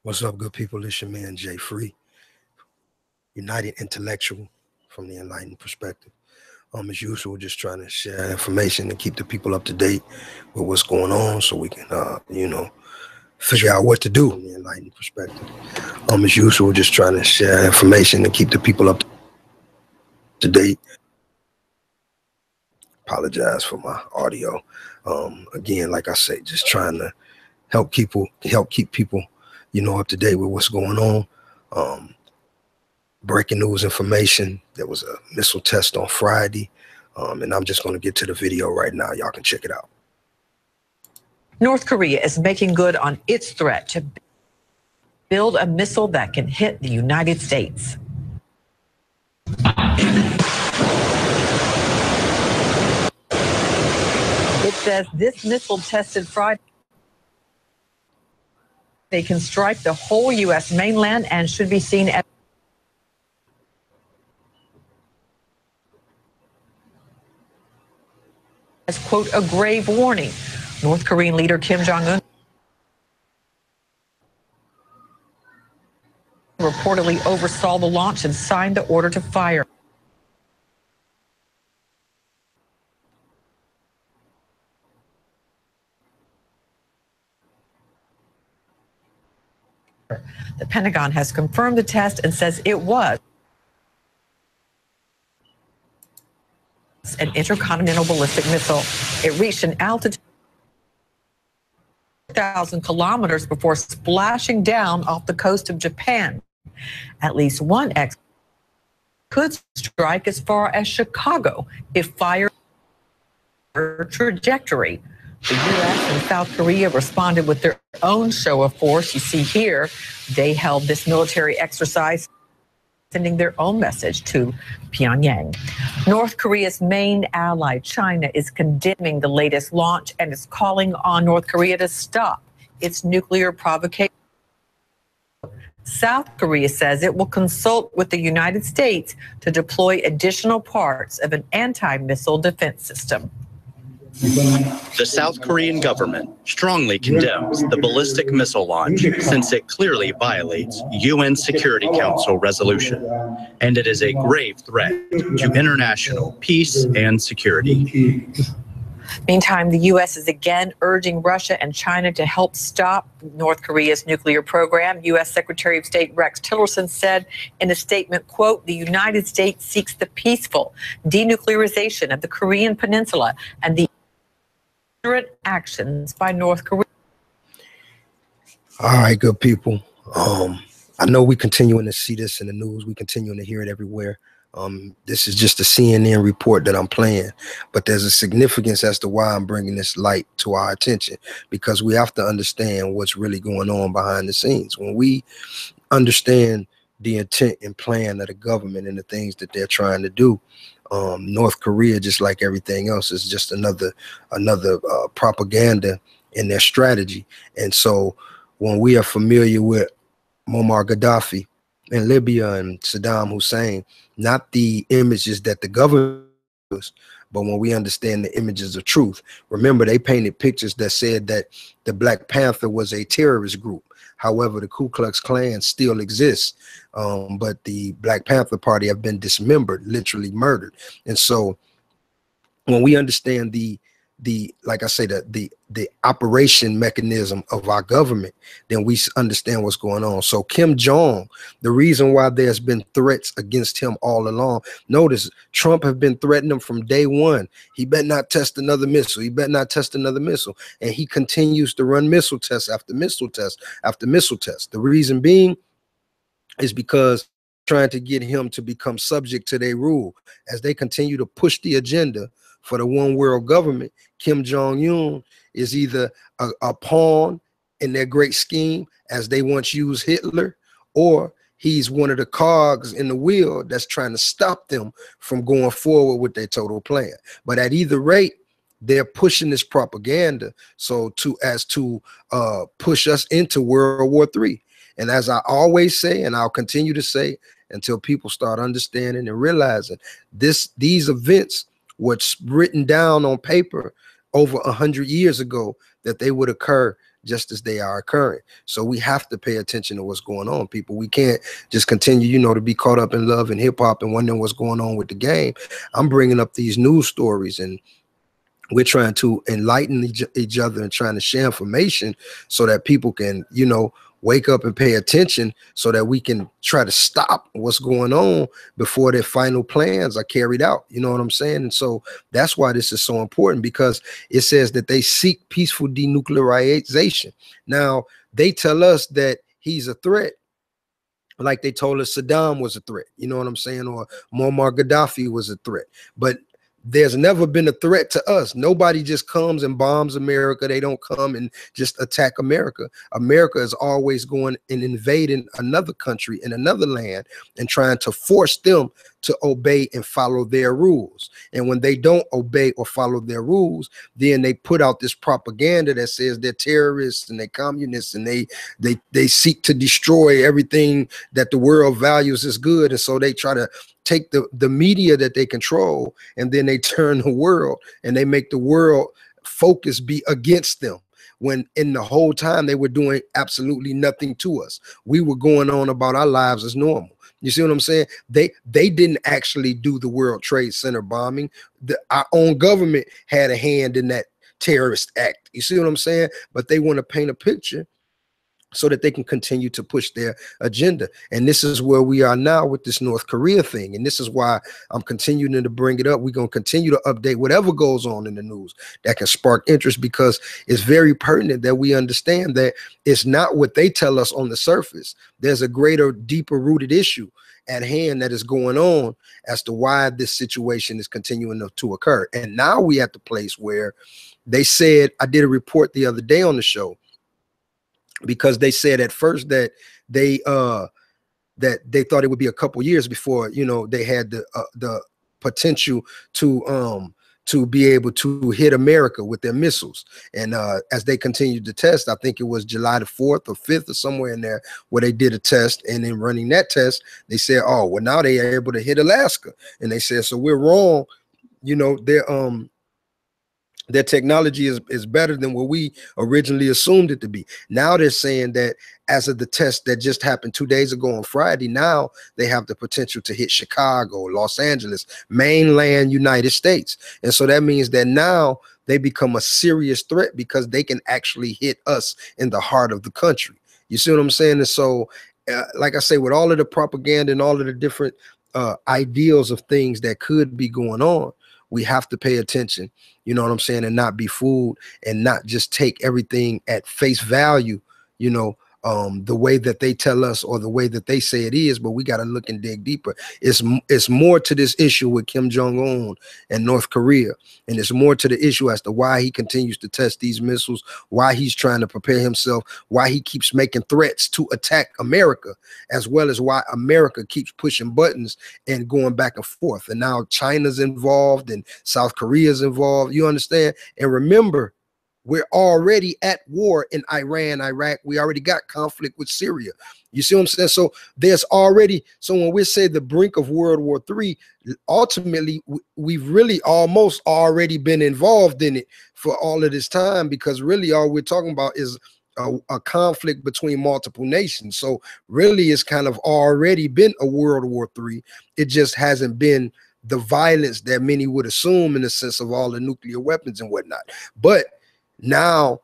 What's up, good people? It's your man, Jay Free, United Intellectual from the Enlightened Perspective. As usual, just trying to share information and keep the people up to date with what's going on so we can, figure out what to do from the Enlightened Perspective. As usual, just trying to share information and keep the people up to date. Apologize for my audio. Again, like I say, just trying to help keep people, up to date with what's going on. Breaking news information. There was a missile test on Friday, and I'm just going to get to the video right now. Y'all can check it out. North Korea is making good on its threat to build a missile that can hit the United States. It says this missile tested Friday. They can strike the whole U.S. mainland and should be seen as, quote, a grave warning. North Korean leader Kim Jong-un reportedly oversaw the launch and signed the order to fire. The Pentagon has confirmed the test and says it was an intercontinental ballistic missile. It reached an altitude of 1,000 kilometers before splashing down off the coast of Japan. At least one could strike as far as Chicago if fired trajectory. The U.S. and South Korea responded with their own show of force. You see here, they held this military exercise, sending their own message to Pyongyang. North Korea's main ally, China, is condemning the latest launch and is calling on North Korea to stop its nuclear provocation. South Korea says it will consult with the United States to deploy additional parts of an anti-missile defense system. The South Korean government strongly condemns the ballistic missile launch since it clearly violates UN Security Council resolution, and it is a grave threat to international peace and security. Meantime, the U.S. is again urging Russia and China to help stop North Korea's nuclear program. U.S. Secretary of State Rex Tillerson said in a statement, quote, "The United States seeks the peaceful denuclearization of the Korean Peninsula and the actions by North Korea." All right, good people. I know we continuing to see this in the news. We continuing to hear it everywhere. This is just a CNN report that I'm playing, but there's a significance as to why I'm bringing this light to our attention, because we have to understand what's really going on behind the scenes. When we understand the intent and plan of the government and the things that they're trying to do, North Korea, just like everything else, is just another propaganda in their strategy. And so when we are familiar with Muammar Gaddafi in Libya and Saddam Hussein, not the images that the government was, but when we understand the images of truth. Remember, they painted pictures that said that the Black Panther was a terrorist group. However, the Ku Klux Klan still exists, but the Black Panther Party have been dismembered, literally murdered. And so when we understand like I say, the operation mechanism of our government, then we understand what's going on. So Kim Jong, the reason why there's been threats against him all along, notice Trump have been threatening him from day one. He better not test another missile. He better not test another missile. And he continues to run missile test after missile test after missile test. The reason being is because trying to get him to become subject to their rule. As they continue to push the agenda for the one world government, Kim Jong-un is either a pawn in their great scheme, as they once used Hitler, or he's one of the cogs in the wheel that's trying to stop them from going forward with their total plan. But at either rate, they're pushing this propaganda so as to push us into World War III. And as I always say, and I'll continue to say until people start understanding and realizing these events, what's written down on paper over 100 years ago, that they would occur, just as they are occurring. So we have to pay attention to what's going on, people. We can't just continue, you know, to be caught up in love and hip hop and wondering what's going on with the game. I'm bringing up these news stories, and we're trying to enlighten each other and trying to share information so that people can, you know, wake up and pay attention so that we can try to stop what's going on before their final plans are carried out. You know what I'm saying? And so that's why this is so important, because it says that they seek peaceful denuclearization. Now, they tell us that he's a threat, like they told us Saddam was a threat, you know what I'm saying, or Muammar Gaddafi was a threat. But there's never been a threat to us. Nobody just comes and bombs America. They don't come and just attack America. America is always going and invading another country in another land and trying to force them to obey and follow their rules. And when they don't obey or follow their rules, then they put out this propaganda that says they're terrorists and they're communists and they seek to destroy everything that the world values as good. And so they try to take the media that they control, and then they turn the world and they make the world focus be against them, when in the whole time they were doing absolutely nothing to us. We were going on about our lives as normal. You see what I'm saying? They didn't actually do the World Trade Center bombing. Our own government had a hand in that terrorist act. You see what I'm saying? But they want to paint a picture so that they can continue to push their agenda. And this is where we are now with this North Korea thing. And this is why I'm continuing to bring it up. We're going to continue to update whatever goes on in the news that can spark interest, because it's very pertinent that we understand that it's not what they tell us on the surface. There's a greater, deeper rooted issue at hand that is going on as to why this situation is continuing to occur. And now we at the place where they said, I did a report the other day on the show, because they said at first that they thought it would be a couple years before, you know, they had the potential to be able to hit America with their missiles. And as they continued to test, I think it was July the 4th or 5th or somewhere in there where they did a test, and then running that test, they said, oh, well, now they are able to hit Alaska. And they said, so we're wrong, you know, their technology is better than what we originally assumed it to be. Now they're saying that as of the test that just happened 2 days ago on Friday, now they have the potential to hit Chicago, Los Angeles, mainland United States. And so that means that now they become a serious threat, because they can actually hit us in the heart of the country. You see what I'm saying? And so, like I say, with all of the propaganda and all of the different ideals of things that could be going on, we have to pay attention, you know what I'm saying, and not be fooled, and not just take everything at face value, you know, the way that they tell us or the way that they say it is. But we got to look and dig deeper. It's more to this issue with Kim Jong-un and North Korea, and it's more to the issue as to why he continues to test these missiles, why he's trying to prepare himself, why he keeps making threats to attack America, as well as why America keeps pushing buttons and going back and forth. And now China's involved and South Korea's involved. You understand? And remember, we're already at war in Iran, Iraq. We already got conflict with Syria. You see what I'm saying? So there's already, so when we say the brink of World War III, ultimately, we've really almost already been involved in it for all of this time, because really all we're talking about is a conflict between multiple nations. So really it's kind of already been a World War III. It just hasn't been the violence that many would assume in the sense of all the nuclear weapons and whatnot. But now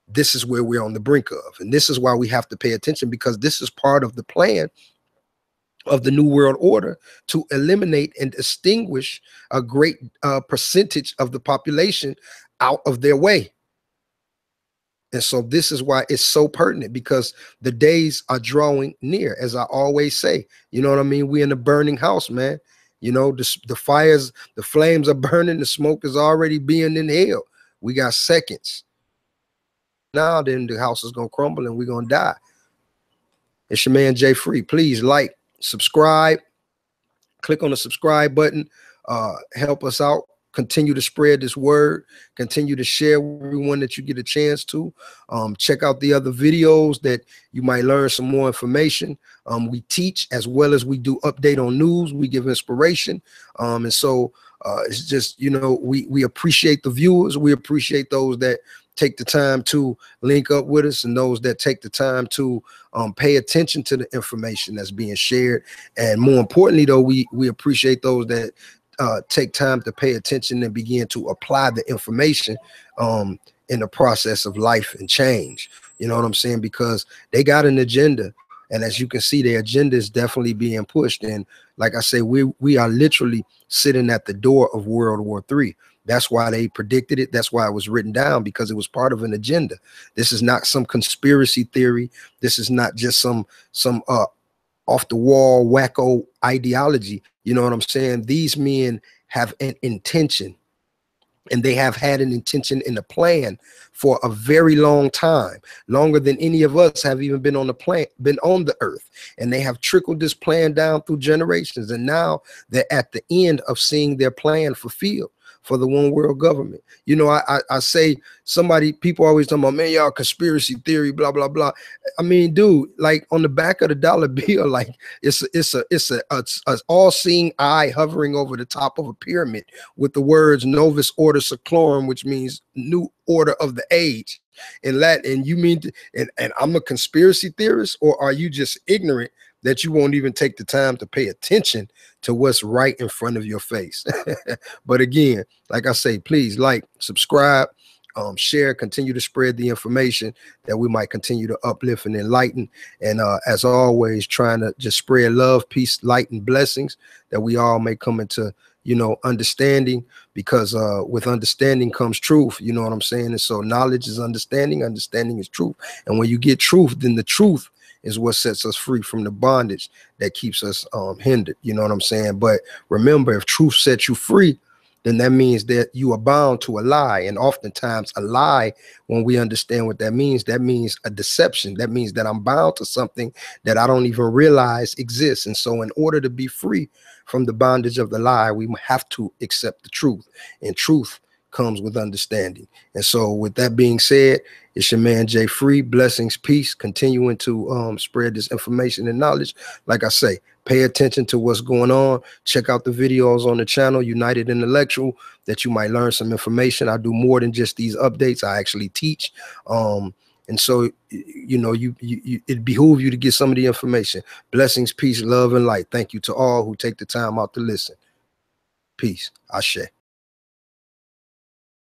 this is where we're on the brink of, and this is why we have to pay attention, because this is part of the plan of the New World Order to eliminate and extinguish a great percentage of the population out of their way. And so this is why it's so pertinent, because the days are drawing near, as I always say. You know what I mean? We're in a burning house, man. You know, the fires, the flames are burning, the smoke is already being inhaled. We got seconds. Now then the house is going to crumble and we're going to die. It's your man Jay Free. Please like, subscribe, click on the subscribe button. Help us out. Continue to spread this word. Continue to share with everyone that you get a chance to. Check out the other videos that you might learn some more information. We teach as well as we do update on news. We give inspiration. And so it's just, you know, we appreciate the viewers. We appreciate those that take the time to link up with us, and those that take the time to pay attention to the information that's being shared. And more importantly, though, we appreciate those that take time to pay attention and begin to apply the information in the process of life and change. You know what I'm saying? Because they got an agenda. And as you can see, their agenda is definitely being pushed. And like I say, we are literally sitting at the door of World War III. That's why they predicted it. That's why it was written down, because it was part of an agenda. This is not some conspiracy theory. This is not just some off the wall wacko ideology. You know what I'm saying? These men have an intention. And they have had an intention and a plan for a very long time, longer than any of us have even been on the earth. And they have trickled this plan down through generations. And now they're at the end of seeing their plan fulfilled for the one world government. You know, I say, people always talking about, man, y'all conspiracy theory, blah, blah, blah. I mean, dude, like on the back of the dollar bill, like it's a all-seeing eye hovering over the top of a pyramid with the words Novus Order Seclorum, which means new order of the age in Latin. And you mean, and I'm a conspiracy theorist, or are you just ignorant that you won't even take the time to pay attention to what's right in front of your face? But again, like I say, please like, subscribe, share, continue to spread the information that we might continue to uplift and enlighten. And as always, trying to just spread love, peace, light, and blessings, that we all may come into, you know, understanding, because with understanding comes truth. You know what I'm saying? And so knowledge is understanding, understanding is truth. And when you get truth, then the truth is what sets us free from the bondage that keeps us hindered. You know what I'm saying? But remember, if truth sets you free, then that means that you are bound to a lie. And oftentimes a lie, when we understand what that means a deception. That means that I'm bound to something that I don't even realize exists. And so in order to be free from the bondage of the lie, we have to accept the truth. And truth comes with understanding. And so with that being said, it's your man Jay Free. Blessings, peace, continuing to spread this information and knowledge. Like I say, pay attention to what's going on. Check out the videos on the channel United Intellectual, that you might learn some information. I do more than just these updates. I actually teach. And so, you know, it behooves you to get some of the information. Blessings, peace, love, and light. Thank you to all who take the time out to listen. Peace. Ashe.